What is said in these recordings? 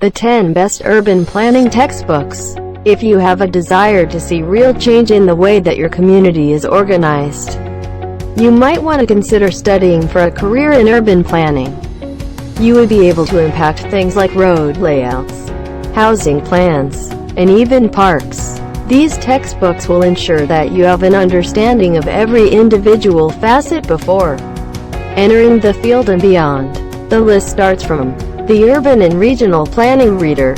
The 10 best urban planning textbooks. If you have a desire to see real change in the way that your community is organized, you might want to consider studying for a career in urban planning. You would be able to impact things like road layouts, housing plans, and even parks. These textbooks will ensure that you have an understanding of every individual facet before entering the field and beyond. The list starts from the Urban and Regional Planning Reader.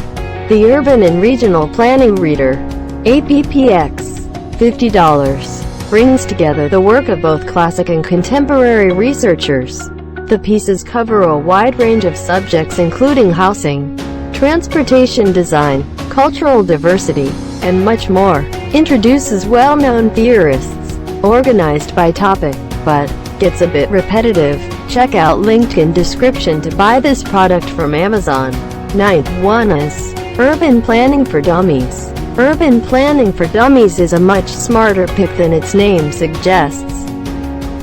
The Urban and Regional Planning Reader, APPX, $50, brings together the work of both classic and contemporary researchers. The pieces cover a wide range of subjects including housing, transportation design, cultural diversity, and much more. Introduces well-known theorists, organized by topic, but gets a bit repetitive. Check out link in description to buy this product from Amazon. Ninth one is Urban Planning for Dummies. Urban Planning for Dummies is a much smarter pick than its name suggests.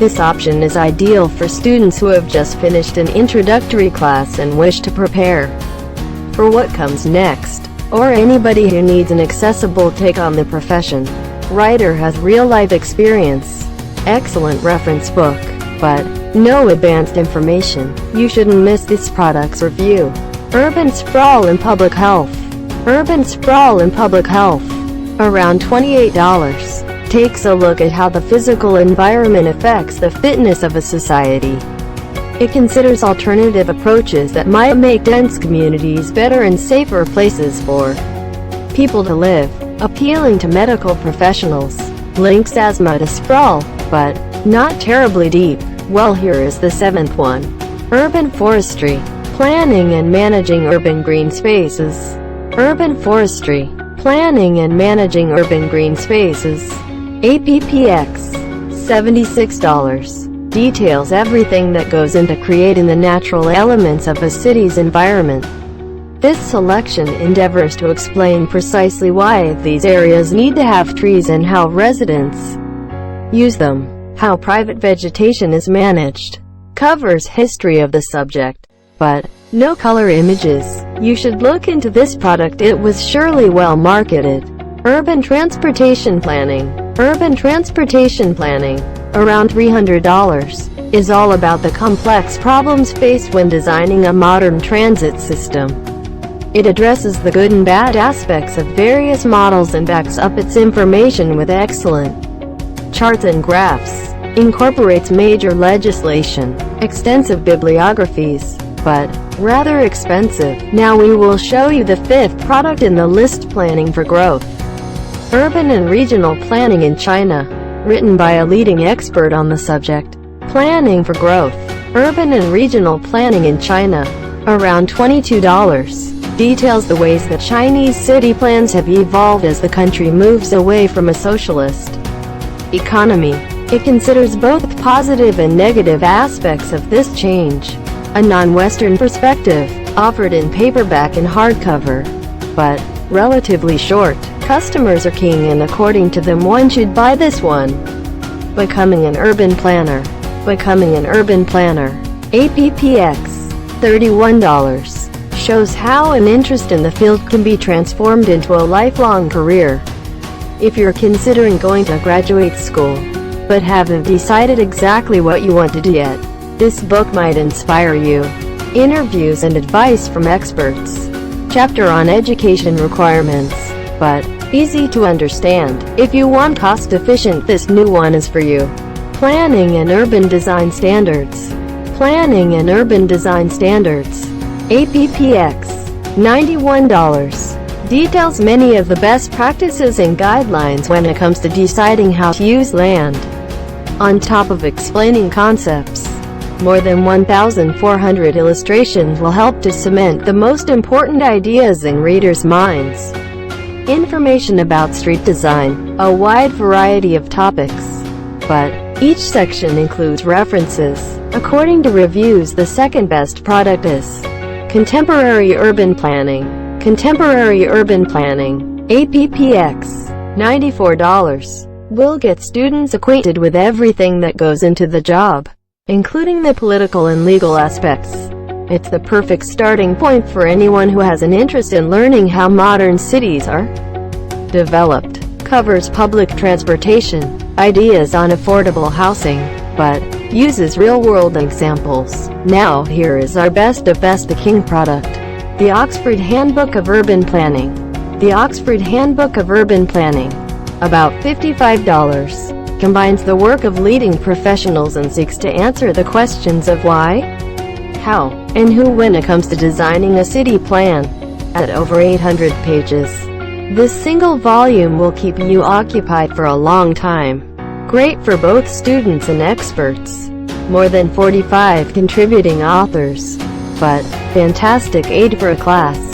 This option is ideal for students who have just finished an introductory class and wish to prepare for what comes next, or anybody who needs an accessible take on the profession. Writer has real-life experience. Excellent reference book, but no advanced information. You shouldn't miss this product's review. Urban Sprawl and Public Health. Urban Sprawl and Public Health, around $28, takes a look at how the physical environment affects the fitness of a society. It considers alternative approaches that might make dense communities better and safer places for people to live, appealing to medical professionals. Links asthma to sprawl, but not terribly deep. Well, here is the 7th one. Urban Forestry, Planning and Managing Urban Green Spaces. Urban Forestry, Planning and Managing Urban Green Spaces, APPX, $76. Details everything that goes into creating the natural elements of a city's environment. This selection endeavors to explain precisely why these areas need to have trees and how residents use them, how private vegetation is managed. Covers history of the subject, but no color images. You should look into this product. It was surely well marketed. Urban Transportation Planning. Urban Transportation Planning, around $300, is all about the complex problems faced when designing a modern transit system. It addresses the good and bad aspects of various models and backs up its information with excellent charts and graphs. Incorporates major legislation, extensive bibliographies, but rather expensive. Now we will show you the 5th product in the list, Planning for Growth. Urban and Regional Planning in China, written by a leading expert on the subject. Planning for Growth. Urban and Regional Planning in China, around $22. Details the ways that Chinese city plans have evolved as the country moves away from a socialist economy. It considers both positive and negative aspects of this change. A non-Western perspective, offered in paperback and hardcover, but relatively short. Customers are king, and according to them one should buy this one. Becoming an Urban Planner. Becoming an Urban Planner, APPX, $31, shows how an interest in the field can be transformed into a lifelong career. If you're considering going to graduate school, but haven't decided exactly what you want to do yet, this book might inspire you. Interviews and advice from experts. Chapter on education requirements, but easy to understand. If you want cost-efficient, this new one is for you. Planning and Urban Design Standards. Planning and Urban Design Standards, APPX, $91. Details many of the best practices and guidelines when it comes to deciding how to use land. On top of explaining concepts, more than 1,400 illustrations will help to cement the most important ideas in readers' minds. Information about street design, a wide variety of topics, but each section includes references. According to reviews, the second best product is Contemporary Urban Planning. Contemporary Urban Planning, APPX, $94. Will get students acquainted with everything that goes into the job, including the political and legal aspects. It's the perfect starting point for anyone who has an interest in learning how modern cities are developed. Covers public transportation, ideas on affordable housing, but uses real-world examples. Now here is our best of best the King product. The Oxford Handbook of Urban Planning. The Oxford Handbook of Urban Planning, about $55, combines the work of leading professionals and seeks to answer the questions of why, how, and who when it comes to designing a city plan. At over 800 pages, this single volume will keep you occupied for a long time. Great for both students and experts. More than 45 contributing authors. But fantastic aid for a class.